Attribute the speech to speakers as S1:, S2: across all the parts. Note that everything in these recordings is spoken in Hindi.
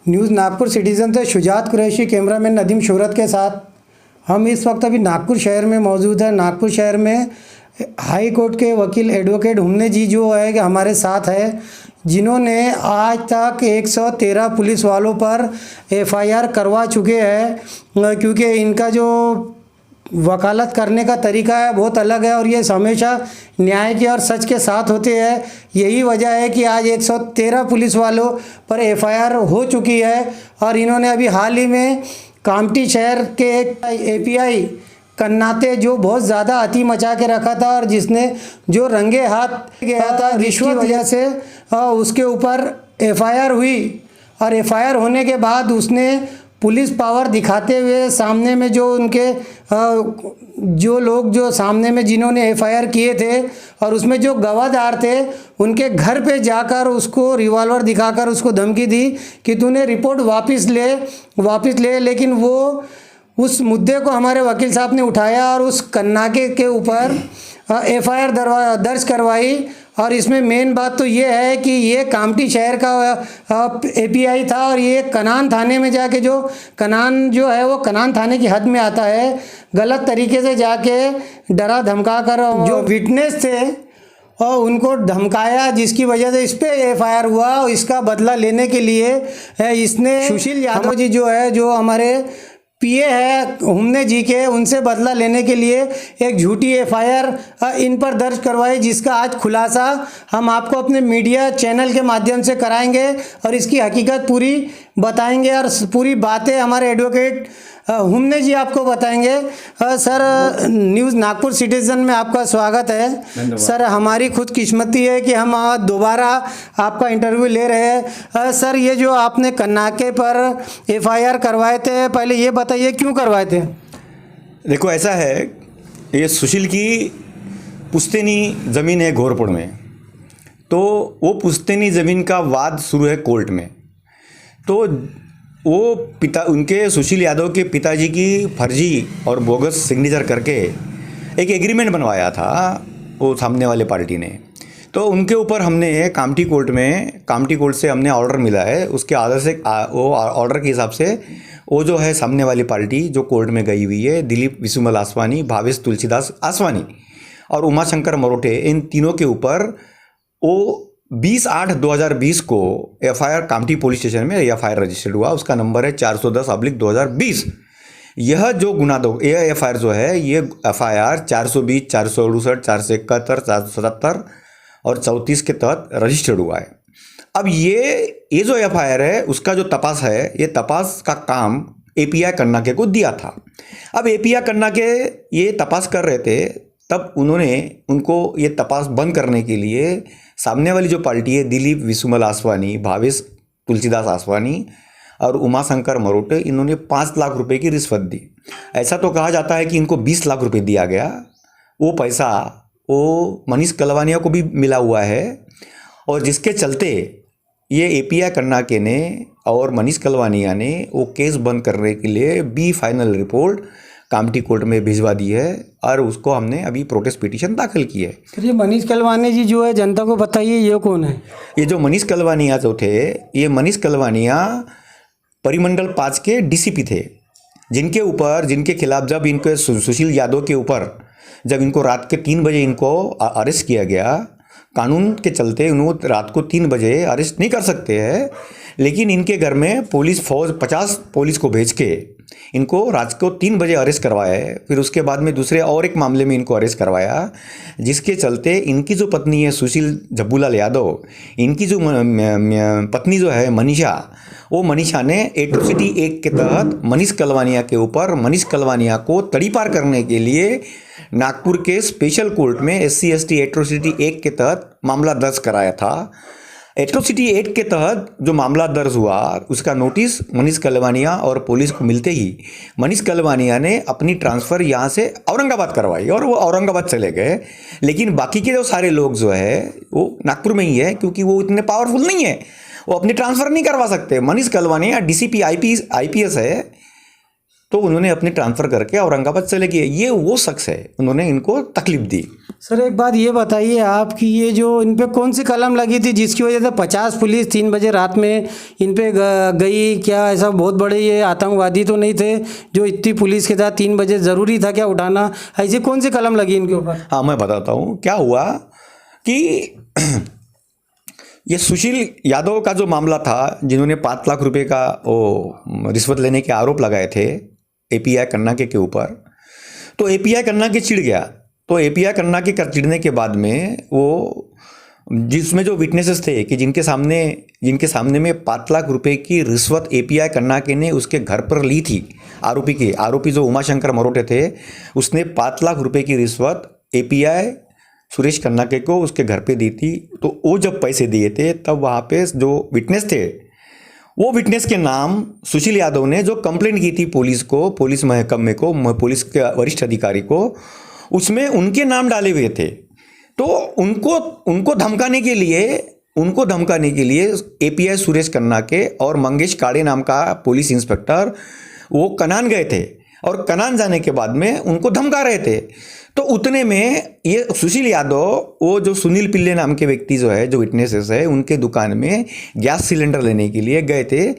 S1: न्यूज़ नागपुर सिटीज़न से शुजात कुरैशी, कैमरामैन नदीम शोहरत के साथ हम इस वक्त अभी नागपुर शहर में मौजूद है। नागपुर शहर में हाई कोर्ट के वकील एडवोकेट हुमने जी जो है कि हमारे साथ है, जिन्होंने आज तक 113 पुलिस वालों पर एफआईआर करवा चुके हैं, क्योंकि इनका जो वकालत करने का तरीका है बहुत अलग है और ये हमेशा न्याय के और सच के साथ होते हैं। यही वजह है कि आज 113 पुलिस वालों पर एफआईआर हो चुकी है और इन्होंने अभी हाल ही में कामठी शहर के एक एपीआई कन्नाते जो बहुत ज़्यादा अति मचा के रखा था और जिसने जो रंगे हाथ गया था रिश्वत की वजह से, उसके ऊपर एफआईआर हुई और एफआईआर होने के बाद उसने पुलिस पावर दिखाते हुए सामने में जो उनके जो लोग जो सामने में जिन्होंने एफआईआर किए थे और उसमें जो गवाहदार थे उनके घर पे जाकर उसको रिवॉल्वर दिखाकर उसको धमकी दी कि तूने रिपोर्ट वापस ले। लेकिन वो उस मुद्दे को हमारे वकील साहब ने उठाया और उस कन्नाके के ऊपर एफआईआर दर्ज करवाई। और इसमें मेन बात तो ये है कि ये कामठी शहर का एपीआई था और ये कनान थाने में जाके जो कनान जो है वो कनान थाने की हद में आता है, गलत तरीके से जाके डरा धमका कर जो विटनेस थे और उनको धमकाया, जिसकी वजह से इस पर एफआईआर हुआ। और इसका बदला लेने के लिए इसने सुशील यादव जी जो है, जो हमारे पीए है हुमने जी के, उनसे बदला लेने के लिए एक झूठी एफआईआर इन पर दर्ज करवाई, जिसका आज खुलासा हम आपको अपने मीडिया चैनल के माध्यम से कराएंगे और इसकी हकीकत पूरी बताएंगे और पूरी बातें हमारे एडवोकेट हुमने जी आपको बताएंगे। सर, न्यूज़ नागपुर सिटीज़न में आपका स्वागत है। सर, हमारी खुद किस्मती है कि हम दोबारा आपका इंटरव्यू ले रहे हैं। सर, ये जो आपने कन्नाके पर एफआईआर करवाए थे, पहले ये बताइए क्यों करवाए थे?
S2: देखो, ऐसा है, ये सुशील की पुश्तैनी ज़मीन है घोरपुर में, तो वो पुश्तैनी ज़मीन का वाद शुरू है कोर्ट में। तो वो उनके सुशील यादव के पिताजी की फर्जी और बोगस सिग्नेचर करके एक एग्रीमेंट बनवाया था वो सामने वाले पार्टी ने। तो उनके ऊपर हमने कामठी कोर्ट से हमने ऑर्डर मिला है, उसके आधार से वो ऑर्डर के हिसाब से वो जो है सामने वाली पार्टी जो कोर्ट में गई हुई है, दिलीप विसुमल आसवानी, भावेश तुलसीदास आसवानी और उमाशंकर मरोटे, इन तीनों के ऊपर वो 20/8/2020 को एफआईआर कामठी पुलिस स्टेशन में एफआईआर रजिस्टर्ड हुआ। उसका नंबर है 410/2020। यह जो यह एफआईआर जो है, ये एफआईआर 420, 468, 471, 477 और 34 के तहत रजिस्टर्ड हुआ है। अब ये जो एफआईआर है उसका जो तपास है, ये तपास का काम एपीआई कन्नाके को दिया था। अब एपीआई कन्नाके ये तपास कर रहे थे, तब उनको ये तपास बंद करने के लिए सामने वाली जो पार्टी है, दिलीप विसुमल आसवानी, भावेश तुलसीदास आसवानी और उमाशंकर मरोटे, इन्होंने 5 लाख रुपए की रिश्वत दी। ऐसा तो कहा जाता है कि इनको 20 लाख रुपए दिया गया। वो पैसा वो मनीष कलवानिया को भी मिला हुआ है और जिसके चलते ये एपीआई कन्नाके ने और मनीष कलवानिया ने वो केस बंद करने के लिए B final report Kamthi court में भिजवा दी है और उसको हमने अभी प्रोटेस्ट पिटीशन दाखिल की है।
S1: तो ये मनीष कलवानिया जी जो है, जनता को बताइए ये कौन है?
S2: ये जो मनीष कलवानिया जो थे, ये मनीष कलवानिया परिमंडल 5 के डीसीपी थे, जिनके खिलाफ जब इनके सुशील यादव के ऊपर जब इनको रात के 3 बजे इनको अरेस्ट किया गया, कानून के चलते उन्होंने रात को 3 बजे अरेस्ट नहीं कर सकते हैं, लेकिन इनके घर में पुलिस फौज 50 पुलिस को भेज के इनको रात को 3 बजे अरेस्ट करवाया है। फिर उसके बाद में दूसरे और एक मामले में इनको अरेस्ट करवाया, जिसके चलते इनकी जो पत्नी है सुशील झब्बूलाल यादव, इनकी जो पत्नी जो है मनीषा, वो मनीषा ने एट्रोसिटी एक्ट के तहत मनीष कलवानिया के ऊपर मनीष कलवानिया को तड़ीपार करने के लिए नागपुर के स्पेशल कोर्ट में SC/ST एट्रोसिटी एक्ट के तहत मामला दर्ज कराया था। एट्रोसिटी एक्ट के तहत जो मामला दर्ज हुआ, उसका नोटिस मनीष कलवानिया और पुलिस को मिलते ही मनीष कलवानिया ने अपनी ट्रांसफ़र यहाँ से औरंगाबाद करवाई और वो औरंगाबाद चले गए। लेकिन बाकी के जो सारे लोग जो है वो नागपुर में ही है, क्योंकि वो इतने पावरफुल नहीं है, वो अपनी ट्रांसफ़र नहीं करवा सकते। मनीष कलवानिया DCP IPS है, तो उन्होंने अपनी ट्रांसफ़र करके औरंगाबाद चले गए। ये वो शख्स है, उन्होंने इनको तकलीफ दी।
S1: सर एक बात ये बताइए आप कि ये जो इन पे कौन सी कलम लगी थी जिसकी वजह से 50 पुलिस 3 बजे रात में इन पे गई? क्या ऐसा बहुत बड़े ये आतंकवादी तो नहीं थे जो इतनी पुलिस के साथ 3 बजे ज़रूरी था क्या उठाना? ऐसी कौन सी कलम लगी इनके ऊपर?
S2: हाँ, मैं बताता हूँ क्या हुआ कि ये सुशील यादव का जो मामला था, जिन्होंने 5 लाख रुपए का वो रिश्वत लेने के आरोप लगाए थे एपीआई कन्ना के ऊपर, तो एपीआई कन्ना के चिढ़ गया। तो एपीआई कन्ना के चिढ़ने के बाद में वो जिसमें जो विटनेसेस थे कि जिनके सामने में 5 लाख रुपए की रिश्वत एपीआई कन्ना के ने उसके घर पर ली थी, आरोपी जो उमाशंकर मरोटे थे, उसने 5 लाख रुपए की रिश्वत एपीआई सुरेश कन्ना के को उसके घर पे दी थी। तो वो जब पैसे दिए थे तब वहाँ पे जो विटनेस थे, वो विटनेस के नाम सुशील यादव ने जो कंप्लेंट की थी पुलिस को, पुलिस महकमे को, पुलिस के वरिष्ठ अधिकारी को, उसमें उनके नाम डाले हुए थे। तो उनको धमकाने के लिए एपीआई सुरेश कन्ना के और मंगेश काड़े नाम का पुलिस इंस्पेक्टर वो कनान गए थे, और कनान जाने के बाद में उनको धमका रहे थे। तो उतने में ये सुशील यादव, वो जो सुनील पिल्ले नाम के व्यक्ति जो है, जो विटनेसेस है, उनके दुकान में गैस सिलेंडर लेने के लिए गए थे।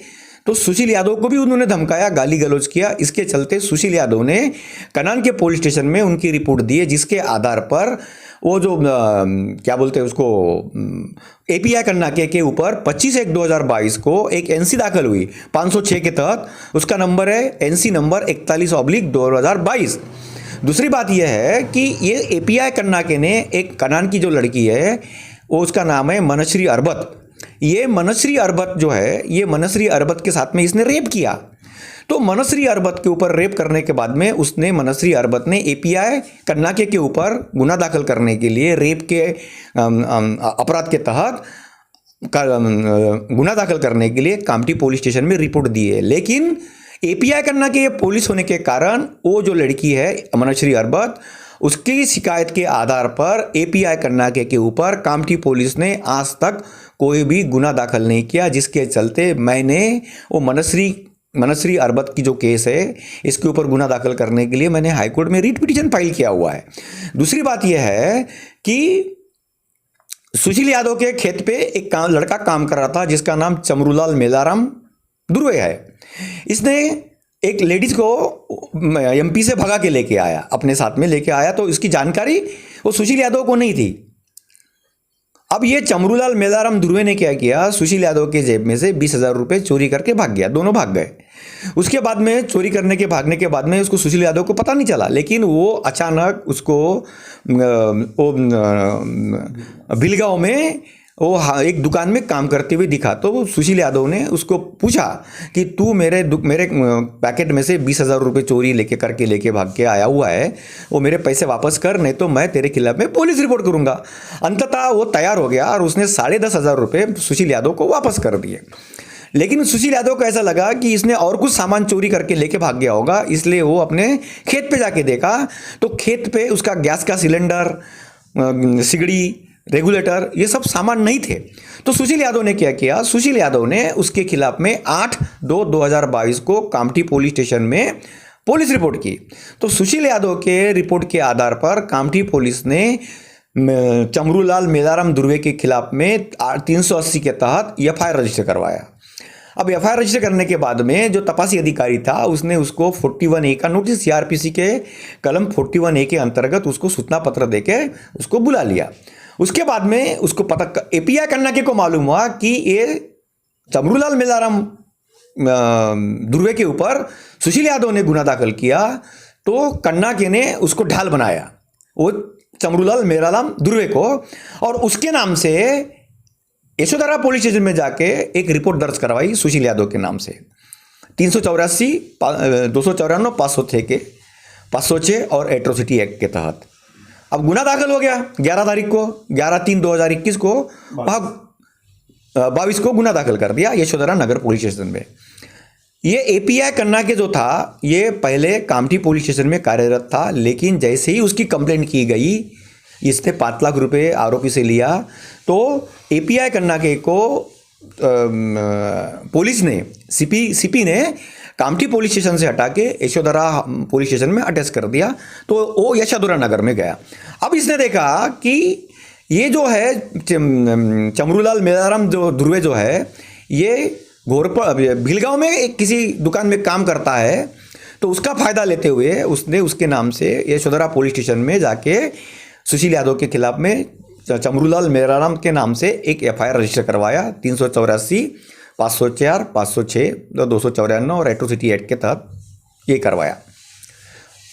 S2: तो सुशील यादव को भी उन्होंने धमकाया, गाली गलौज किया। इसके चलते सुशील यादव ने कनान के पुलिस स्टेशन में उनकी रिपोर्ट दी है, जिसके आधार पर वो जो क्या बोलते हैं उसको, एपीआई कन्ना के ऊपर 25/1/2022 को एक एनसी दाखिल हुई 506 के तहत। उसका नंबर है एनसी नंबर 41/2022। दूसरी बात यह है कि ये एपीआई कन्ना के ने एक कनान की जो लड़की है, वो उसका नाम है मनश्री अरबत। ये मनश्री अरबत जो है, ये मनश्री अरबत के साथ में इसने रेप किया। तो मनश्री अरबत के ऊपर रेप करने के बाद में मनश्री अरबत ने एपीआई कन्ना के ऊपर गुना दाखिल करने के लिए, रेप के अपराध के तहत गुना दाखिल करने के लिए कामठी पुलिस स्टेशन में रिपोर्ट दी है। लेकिन एपीआई कन्ना के पुलिस होने के कारण वो जो लड़की है मनश्री अरबत, उसकी शिकायत के आधार पर एपीआई कन्ना के ऊपर कामठी पुलिस ने आज तक कोई भी गुना दाखिल नहीं किया, जिसके चलते मैंने वो मनश्री अरबत की जो केस है, इसके ऊपर गुना दाखिल करने के लिए मैंने हाईकोर्ट में रीट पिटीशन फाइल किया हुआ है। दूसरी बात यह है कि सुशील यादव के खेत पे एक लड़का काम कर रहा था, जिसका नाम चमरूलाल मेलाराम दुर्वे है। इसने एक लेडीज को एमपी से भगा के लेके आया, अपने साथ में लेके आया। तो इसकी जानकारी वो सुशील यादव को नहीं थी। अब ये चमरूलाल मेलाराम दुर्वे ने क्या किया, सुशील यादव के जेब में से 20,000 रुपये चोरी करके भाग गया। दोनों भाग गए। उसके बाद में चोरी करने के भागने के बाद में उसको सुशील यादव को पता नहीं चला, लेकिन वो अचानक उसको भिलगांव में वो एक दुकान में काम करते हुए दिखा। तो सुशील यादव ने उसको पूछा कि तू मेरे पैकेट में से 20,000 रुपये चोरी लेके भाग के आया हुआ है, वो मेरे पैसे वापस कर, नहीं तो मैं तेरे खिलाफ में पुलिस रिपोर्ट करूंगा। अंततः वो तैयार हो गया और उसने 10,500 रुपये सुशील यादव को वापस कर दिए। लेकिन सुशील यादव को ऐसा लगा कि इसने और कुछ सामान चोरी करके लेके भाग गया होगा, इसलिए वो अपने खेत पे जाके देखा। तो खेत पे उसका गैस का सिलेंडर, सिगड़ी, रेगुलेटर, ये सब सामान नहीं थे। तो सुशील यादव ने क्या किया, सुशील यादव ने उसके खिलाफ में 8/2/2022 को कामठी पुलिस स्टेशन में पुलिस रिपोर्ट की। तो सुशील यादव के रिपोर्ट के आधार पर कामठी पुलिस ने चमरूलाल मेलाराम दुर्वे के खिलाफ में 380 के तहत एफआईआर रजिस्टर करवाया। अब एफआईआर रजिस्टर करने के बाद में जो तपासी अधिकारी था, उसने उसको 41A का नोटिस, सीआरपीसी के कलम 41A के अंतर्गत उसको सूचना पत्र देके उसको बुला लिया। उसके बाद में उसको पता, एपीआई कन्ना के को मालूम हुआ कि ये चमरूलाल मेलाराम दुर्वे के ऊपर सुशील यादव ने गुना दाखिल किया। तो कन्ना के ने उसको ढाल बनाया, वो चमरूलाल मेलाराम दुर्वे को, और उसके नाम से यशोधरा पुलिस स्टेशन में जाके एक रिपोर्ट दर्ज करवाई सुशील यादव के नाम से 384, 294, 506 के 506 और एट्रोसिटी एक्ट के तहत। अब गुना दाखिल हो गया 11 तारीख को, 11/3/2021 को 22 को गुना दाखिल कर दिया यशोधरा नगर पुलिस स्टेशन में। ये एपीआई कन्ना के जो था, ये पहले कामठी पुलिस स्टेशन में कार्यरत था, लेकिन जैसे ही उसकी कंप्लेंट की गई, इसने 5 लाख रुपए आरोपी से लिया, तो एपीआई कन्ना के को पुलिस ने, सीपी ने कामठी पुलिस स्टेशन से हटा के यशोधरा पुलिस स्टेशन में अटैच कर दिया। तो वो यशोधरा नगर में गया। अब इसने देखा कि ये जो है चमरूलाल मेराराम जो ध्रुवे जो है ये भिलगांव में एक किसी दुकान में काम करता है। तो उसका फ़ायदा लेते हुए उसने उसके नाम से यशोधरा पुलिस स्टेशन में जाके सुशील यादव के खिलाफ में चमरूलाल मेराराम के नाम से एक एफआईआर रजिस्टर करवाया 384, 504, 506, 294 और एट्रोसिटी एक्ट के तहत ये करवाया।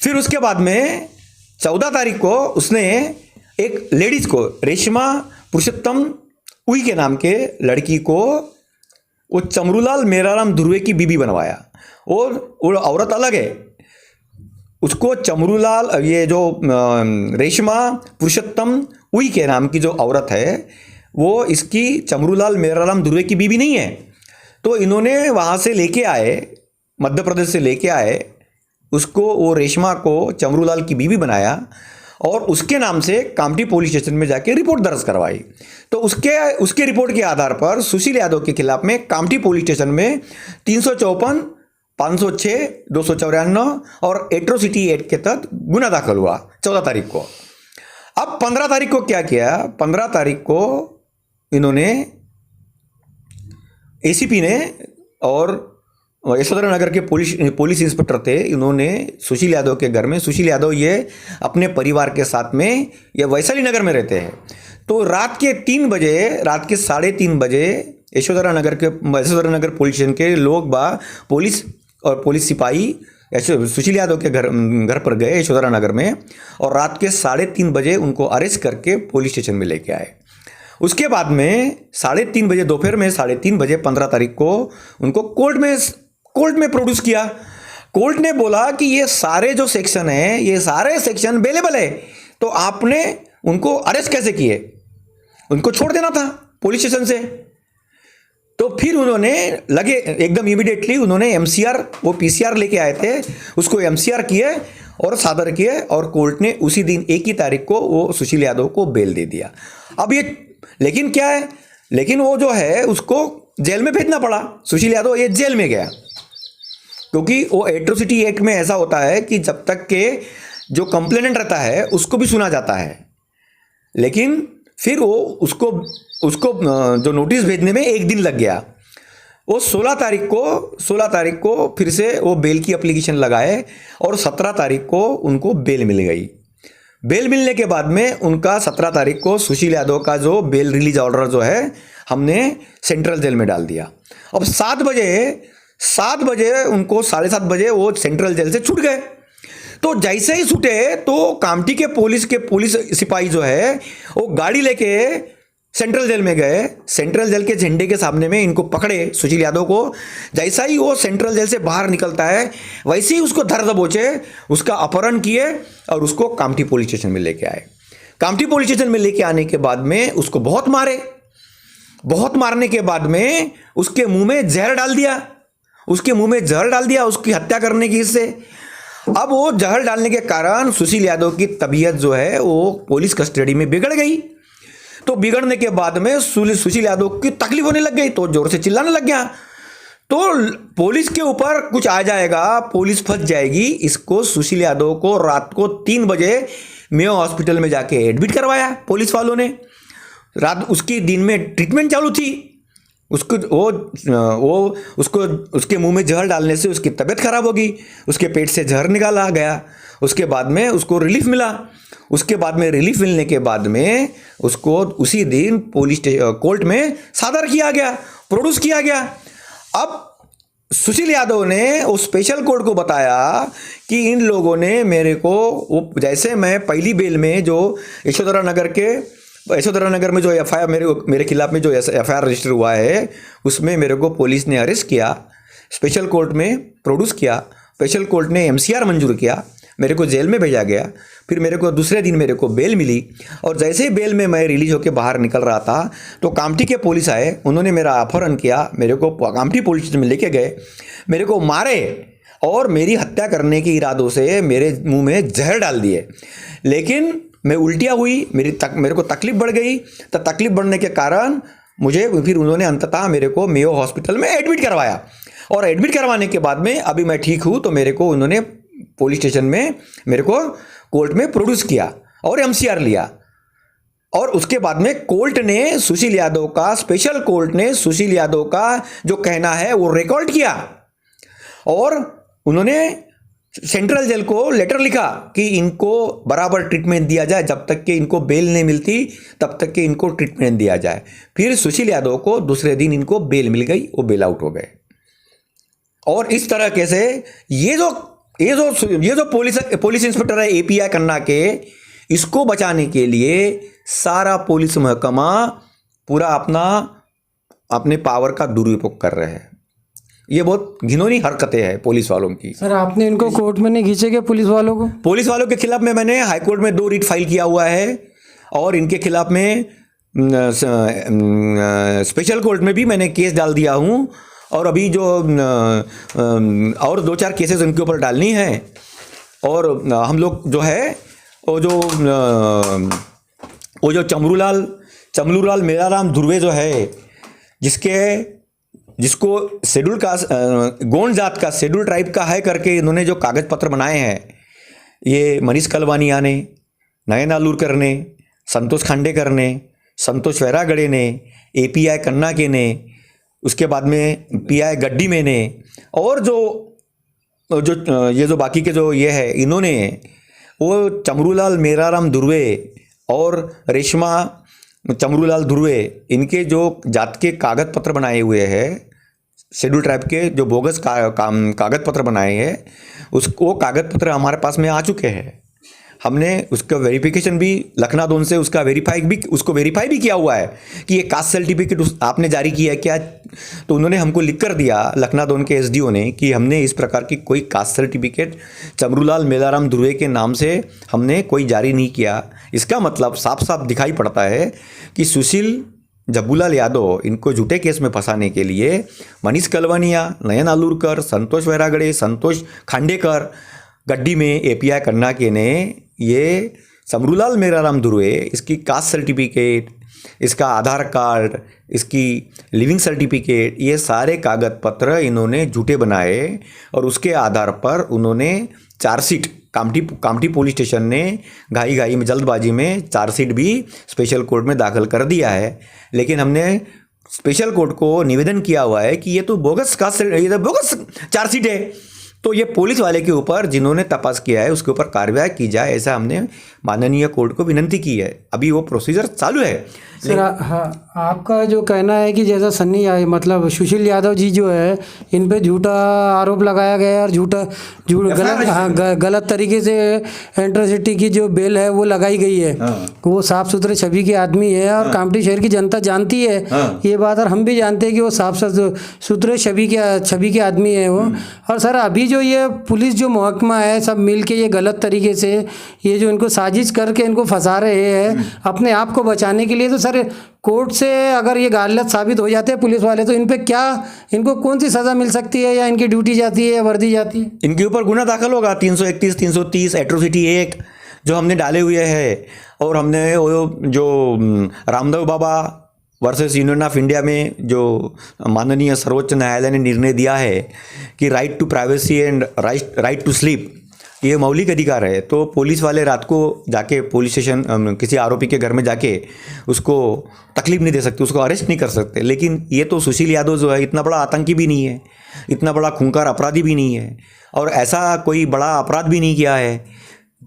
S2: फिर उसके बाद में 14 तारीख को उसने एक लेडीज़ को रेशमा पुरुषोत्तम उई के नाम के लड़की को वो चमरूलाल मेराराम ध्रुवे की बीबी बनवाया। और वो औरत अलग है, उसको चमरूलाल ये जो रेशमा पुरुषोत्तम उई के नाम की जो औरत है वो इसकी चमरूलाल मेराराम ध्रुवे की बीबी नहीं है। तो इन्होंने वहाँ से लेके आए, मध्य प्रदेश से लेके आए उसको, वो रेशमा को चमरूलाल की बीबी बनाया और उसके नाम से कामठी पुलिस स्टेशन में जाके रिपोर्ट दर्ज करवाई। तो उसके रिपोर्ट के आधार पर सुशील यादव के खिलाफ में कामठी पुलिस स्टेशन में 354, 506, 294 और एट्रोसिटी एक्ट के तहत गुना दाखिल हुआ 14 तारीख को। अब 15 तारीख को क्या किया, 15 तारीख को इन्होंने एसीपी ने और यशोधरा नगर के पुलिस इंस्पेक्टर थे, इन्होंने सुशील यादव के घर में, सुशील यादव ये अपने परिवार के साथ में ये वैशाली नगर में रहते हैं। तो रात के 3:30 बजे यशोधरा नगर पुलिस स्टेशन के लोग पुलिस और पुलिस सिपाही सुशील यादव के घर पर गए यशोधरा नगर में और रात के 3:30 बजे उनको अरेस्ट करके पुलिस स्टेशन में लेके आए। उसके बाद में 3:30 बजे, दोपहर में 3:30 बजे 15 तारीख को उनको कोर्ट में प्रोड्यूस किया। कोर्ट ने बोला कि ये सारे जो सेक्शन हैं, ये सारे सेक्शन बेलेबल है, तो आपने उनको अरेस्ट कैसे किए? उनको छोड़ देना था पुलिस स्टेशन से। तो फिर उन्होंने एकदम इमीडिएटली उन्होंने एमसीआर, वो पीसीआर लेके आए थे, उसको एमसीआर किए और सादर किए और कोर्ट ने उसी दिन 1 ही तारीख को वो सुशील यादव को बेल दे दिया। अब ये लेकिन क्या है, लेकिन वो जो है उसको जेल में भेजना पड़ा। सुशील यादव ये जेल में गया क्योंकि वो एट्रोसिटी एक्ट में ऐसा होता है कि जब तक के जो कंप्लेनेंट रहता है उसको भी सुना जाता है, लेकिन फिर वो उसको जो नोटिस भेजने में 1 दिन लग गया। वो 16 तारीख को फिर से वो बेल की एप्लीकेशन लगाए और 17 तारीख को उनको बेल मिल गई। बेल मिलने के बाद में उनका 17 तारीख को सुशील यादव का जो बेल रिलीज ऑर्डर जो है हमने सेंट्रल जेल में डाल दिया। अब 7 बजे उनको 7:30 बजे वो सेंट्रल जेल से छूट गए। तो जैसे ही छूटे तो कामठी के पुलिस सिपाही जो है वो गाड़ी लेके सेंट्रल जेल में गए। सेंट्रल जेल के झंडे के सामने में इनको पकड़े सुशील यादव को। जैसा ही वो सेंट्रल जेल से बाहर निकलता है वैसे ही उसको धर दबोचे, उसका अपहरण किए और उसको कामठी पुलिस स्टेशन में लेके आए। कामठी पुलिस स्टेशन में लेके आने के बाद में उसको बहुत मारने के बाद में उसके मुंह में जहर डाल दिया उसकी हत्या करने की इससे। अब वो जहर डालने के कारण सुशील यादव की तबीयत जो है वो पुलिस कस्टडी में बिगड़ गई। तो बिगड़ने के बाद में सुशील यादव की तकलीफ होने लग गई, तो जोर से चिल्लाने लग गया। तो पुलिस के ऊपर कुछ आ जाएगा, पुलिस फंस जाएगी। इसको सुशील यादव को रात को 3 बजे मेयो हॉस्पिटल में जाके एडमिट करवाया पुलिस वालों ने। रात उसकी दिन में ट्रीटमेंट चालू थी। उसके मुंह में जहर डालने से उसकी तबीयत खराब होगी, उसके पेट से जहर निकाला गया। उसके बाद में उसको रिलीफ मिला। उसके बाद में रिलीफ मिलने के बाद में उसको उसी दिन कोर्ट में सादर किया गया, प्रोड्यूस किया गया। अब सुशील यादव ने उस स्पेशल कोर्ट को बताया कि इन लोगों ने मेरे को, जैसे मैं पहली बेल में जो यशोधरा नगर में जो एफआईआर मेरे खिलाफ में जो एफआईआर रजिस्टर हुआ है उसमें मेरे को पुलिस ने अरेस्ट किया, स्पेशल कोर्ट में प्रोड्यूस किया, स्पेशल कोर्ट ने एमसीआर मंजूर किया, मेरे को जेल में भेजा गया। फिर मेरे को दूसरे दिन मेरे को बेल मिली और जैसे ही बेल में मैं रिलीज होकर बाहर निकल रहा था तो कामठी के पुलिस आए, उन्होंने मेरा अपहरण किया, मेरे को कामठी पुलिस स्टेशन में लेके गए, मेरे को मारे और मेरी हत्या करने के इरादों से मेरे मुंह में जहर डाल दिए। लेकिन मैं उल्टियाँ हुई, मेरे को तकलीफ बढ़ गई। तो तकलीफ बढ़ने के कारण मुझे फिर उन्होंने अंततः मेरे को मेयो हॉस्पिटल में एडमिट करवाया। और एडमिट करवाने के बाद में अभी मैं ठीक हूँ, तो मेरे को उन्होंने पुलिस स्टेशन में मेरे को कोर्ट में प्रोड्यूस किया और एमसीआर लिया। और उसके बाद में कोर्ट ने सुशील यादव का, स्पेशल कोर्ट ने सुशील यादव का जो कहना है वो रिकॉर्ड किया और उन्होंने सेंट्रल जेल को लेटर लिखा कि इनको बराबर ट्रीटमेंट दिया जाए, जब तक कि इनको बेल नहीं मिलती तब तक कि इनको ट्रीटमेंट दिया जाए। फिर सुशील यादव को दूसरे दिन इनको बेल मिल गई, वो बेल आउट हो गए। और इस तरह कैसे ये जो पुलिस इंस्पेक्टर है एपीआई कन्ना के, इसको बचाने के लिए सारा पुलिस महकमा पूरा अपने पावर का दुरुपयोग कर रहे हैं। ये बहुत घिनौनी हरकतें हैं पुलिस वालों की।
S1: सर आपने इनको कोर्ट में नहीं खींचे क्या पुलिस वालों को?
S2: पुलिस वालों के खिलाफ में मैंने हाईकोर्ट में 2 रिट फाइल किया हुआ है और इनके खिलाफ में स्पेशल कोर्ट में भी मैंने केस डाल दिया हूँ। और अभी जो और 2-4 केसेस उनके ऊपर डालनी है। और हम लोग जो है वो जो चमरूलाल मेराराम धुर्वे जो है, जिसको शेड्यूल कास्ट गोंड जात का शेड्यूल ट्राइब का है करके इन्होंने जो कागज पत्र बनाए हैं, ये मनीष कलवानिया ने, नयन आलूरकर ने, संतोष खांडेकर ने, संतोष वैरागड़े ने, एपीआई कन्ना के ने, उसके बाद में पीआई गड्डी में ने, और ये जो बाकी के जो ये है, इन्होंने वो चमरूलाल मेराराम धुर्वे और रेशमा चमरूलाल धुर्वे, इनके जो जात के कागज पत्र बनाए हुए हैं, शेड्यूल ट्राइब के जो बोगस कागज पत्र बनाए हैं, वो कागज पत्र हमारे पास में आ चुके हैं। हमने उसका वेरिफिकेशन भी लखनादोन से उसको वेरीफाई भी किया हुआ है कि ये कास्ट सर्टिफिकेट आपने जारी किया है क्या। तो उन्होंने हमको लिख कर दिया, लखनादोन के एसडीओ ने, कि हमने इस प्रकार की कोई कास्ट सर्टिफिकेट चमरूलाल मेलाराम धुर्वे के नाम से हमने कोई जारी नहीं किया। इसका मतलब साफ साफ दिखाई पड़ता है कि सुशील जब्बूलाल यादव इनको झूठे केस में फंसाने के लिए मनीष कलवानिया, नयन आलूरकर, संतोष वैरागड़े, संतोष खांडेकर, गड्डी में एपीआई कन्ना के ने ये चमरूलाल मेराराम धुर्वे, इसकी कास्ट सर्टिफिकेट, इसका आधार कार्ड, इसकी लिविंग सर्टिफिकेट, ये सारे कागज पत्र इन्होंने झूठे बनाए और उसके आधार पर उन्होंने चार्जशीट कामठी पुलिस स्टेशन ने घाई में जल्दबाजी में चार्जशीट भी स्पेशल कोर्ट में दाखिल कर दिया है। लेकिन हमने स्पेशल कोर्ट को निवेदन किया हुआ है कि ये तो बोगस चार्जशीट है, तो ये पुलिस वाले के ऊपर जिन्होंने तपास किया है उसके ऊपर कार्रवाई की जाए, ऐसा हमने माननीय कोर्ट को विनती की है। अभी वो प्रोसीजर चालू है।
S1: सर हाँ, आपका जो कहना है कि जैसा मतलब सुशील यादव जी जो है, इन पे झूठा आरोप लगाया गया और गलत तरीके से इंटरसिटी की जो बेल है वो लगाई गई है। वो साफ सुथरे छवि के आदमी है और कामठी शहर की जनता जानती है ये बात, और हम भी जानते हैं कि वो साफ सुथरे छवि के आदमी है वो। और सर अभी जो ये पुलिस जो महकमा है, सब मिल के ये गलत तरीके से ये जो इनको साजिश करके इनको फंसा रहे हैं अपने आप को बचाने के लिए, तो सर कोर्ट से अगर ये गलत साबित हो जाते हैं पुलिस वाले, तो इन पे इनको कौन सी सज़ा मिल सकती है, या इनकी ड्यूटी जाती है या वर्दी जाती है?
S2: इनके ऊपर गुना दाखिल होगा 331, 330 एट्रोसिटी एक्ट जो हमने डाले हुए हैं। और हमने वो जो Ramdev Baba versus union of India में जो माननीय सर्वोच्च न्यायालय ने निर्णय दिया है कि right to privacy and right to sleep, ये मौलिक अधिकार है। तो पुलिस वाले रात को जाके पुलिस स्टेशन किसी आरोपी के घर में जाके उसको तकलीफ नहीं दे सकते, उसको अरेस्ट नहीं कर सकते। लेकिन ये तो सुशील यादव जो है इतना बड़ा आतंकी भी नहीं है, इतना बड़ा खूंखार अपराधी भी नहीं है, और ऐसा कोई बड़ा अपराध भी नहीं किया है।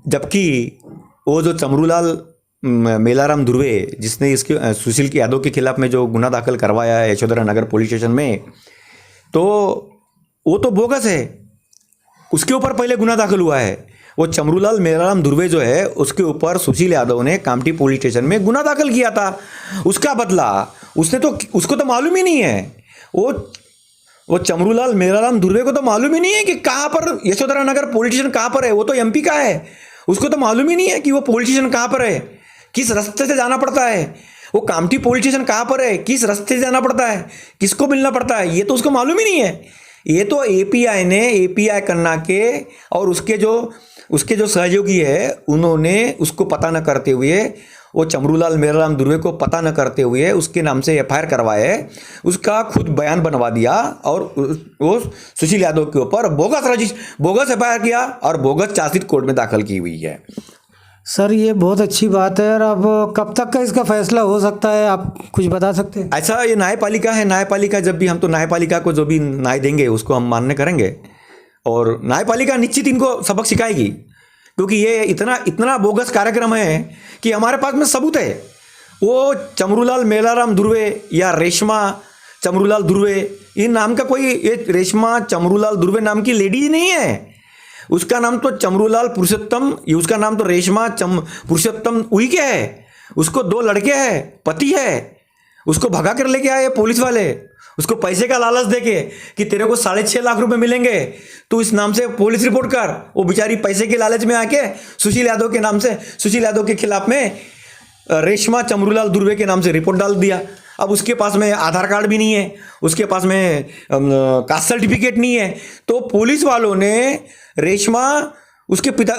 S2: जबकि वो जो चमरूलाल मेलाराम धुर्वे, जिसने इसके सुशील यादव के खिलाफ में जो गुना दाखिल करवाया है यशोधरा नगर पुलिस स्टेशन में, तो वो तो बोगस है। उसके ऊपर पहले गुना दाखिल हुआ है। वो चमरूलाल मेलाराम धुर्वे जो है उसके ऊपर सुशील यादव ने कामठी पुलिस स्टेशन में गुना दाखिल किया था। उसका बदला उसको तो मालूम ही नहीं है। वो चमरूलाल मेलाराम धुर्वे को तो मालूम ही नहीं है कि कहाँ पर यशोधरा नगर पुलिस स्टेशन कहाँ पर है। वो तो एमपी का है, उसको तो मालूम ही नहीं है कि वो पुलिस स्टेशन कहाँ पर है, किस रास्ते से जाना पड़ता है, वो कामठी पुलिस स्टेशन कहाँ पर है, किस रास्ते से जाना पड़ता है, किसको मिलना पड़ता है, ये तो उसको मालूम ही नहीं है। ये तो एपीआई कन्ना के और उसके जो सहयोगी है, उन्होंने उसको पता न करते हुए वो चमरूलाल मेराराम दुर्वे को पता न करते हुए उसके नाम से एफआईआर करवाए, उसका खुद बयान बनवा दिया और वो सुशील यादव के ऊपर बोगस एफआईआर किया और बोगस चार्जशीट कोर्ट में दाखिल की हुई है।
S1: सर ये बहुत अच्छी बात है। और अब कब तक का इसका फैसला हो सकता है, आप कुछ बता सकते हैं?
S2: ऐसा ये न्यायपालिका है, न्यायपालिका जब भी हम तो न्यायपालिका को जो भी न्याय देंगे उसको हम मान्य करेंगे और न्यायपालिका निश्चित इनको सबक सिखाएगी, क्योंकि ये इतना बोगस कार्यक्रम है कि हमारे पास में सबूत है। वो चमरूलाल मेलाराम दुर्वे या रेशमा चमरूलाल दुर्वे, इन नाम का कोई, ये रेशमा चमरूलाल दुर्वे नाम की लेडी ही नहीं है। उसका नाम तो चमरूलाल पुरुषोत्तम, ये उसका नाम तो रेशमा पुरुषोत्तम उइके है। उसको 2 लड़के हैं, पति है। उसको भगा कर लेके आए पुलिस वाले, उसको पैसे का लालच देके कि तेरे को 6.5 लाख रुपए मिलेंगे, तो इस नाम से पुलिस रिपोर्ट कर। वो बेचारी पैसे के लालच में आके सुशील यादव के नाम से, सुशील यादव के खिलाफ में रेशमा चमरूलाल दुर्वे के नाम से रिपोर्ट डाल दिया। अब उसके पास में आधार कार्ड भी नहीं है, उसके पास में कास्ट सर्टिफिकेट नहीं है, तो पुलिस वालों ने रेशमा उसके पिता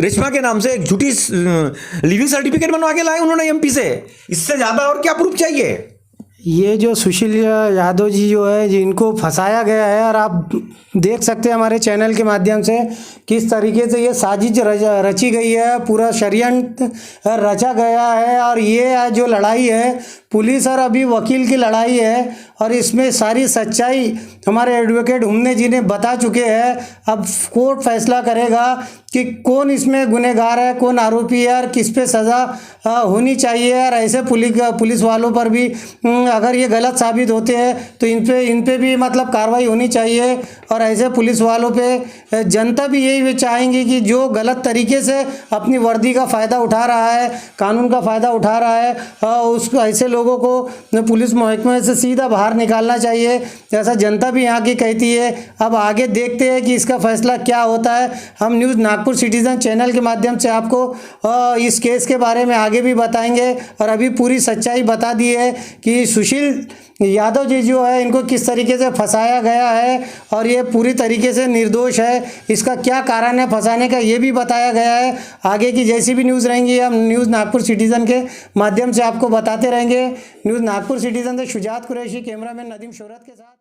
S2: रेशमा के नाम से एक झूठी लिविंग सर्टिफिकेट बनवा के लाए उन्होंने एमपी से। इससे ज़्यादा और क्या प्रूफ चाहिए?
S1: ये जो सुशील यादव जी जो है जिनको फंसाया गया है, और आप देख सकते हैं हमारे चैनल के माध्यम से किस तरीके से ये साजिश रची गई है, पूरा षड्यंत्र रचा गया है। और ये जो लड़ाई है पुलिस और अभी वकील की लड़ाई है, और इसमें सारी सच्चाई हमारे एडवोकेट हुमने जी ने बता चुके हैं। अब कोर्ट फैसला करेगा कि कौन इसमें गुनहगार है, कौन आरोपी है और किस पे सज़ा होनी चाहिए। और ऐसे पुलिस वालों पर भी अगर ये गलत साबित होते हैं तो इन पे भी मतलब कार्रवाई होनी चाहिए। और ऐसे पुलिस वालों पे जनता भी यही चाहेंगी कि जो गलत तरीके से अपनी वर्दी का फ़ायदा उठा रहा है, कानून का फ़ायदा उठा रहा है, उसको ऐसे लोगों को पुलिस महकमे से सीधा बाहर निकालना चाहिए, जैसा जनता भी यहाँ की कहती है। अब आगे देखते हैं कि इसका फैसला क्या होता है। हम न्यूज़ नागपुर सिटीजन चैनल के माध्यम से आपको इस केस के बारे में आगे भी बताएंगे, और अभी पूरी सच्चाई बता दी है कि सुशील यादव जी जो है इनको किस तरीके से फंसाया गया है, और ये पूरी तरीके से निर्दोष है। इसका क्या कारण है फंसाने का ये भी बताया गया है। आगे की जैसी भी न्यूज़ रहेंगी हम न्यूज़ नागपुर सिटीजन के माध्यम से आपको बताते रहेंगे। न्यूज़ नागपुर सिटीजन से शुजात कुरैशी, कैमरामैन नदीम शोहरत के साथ।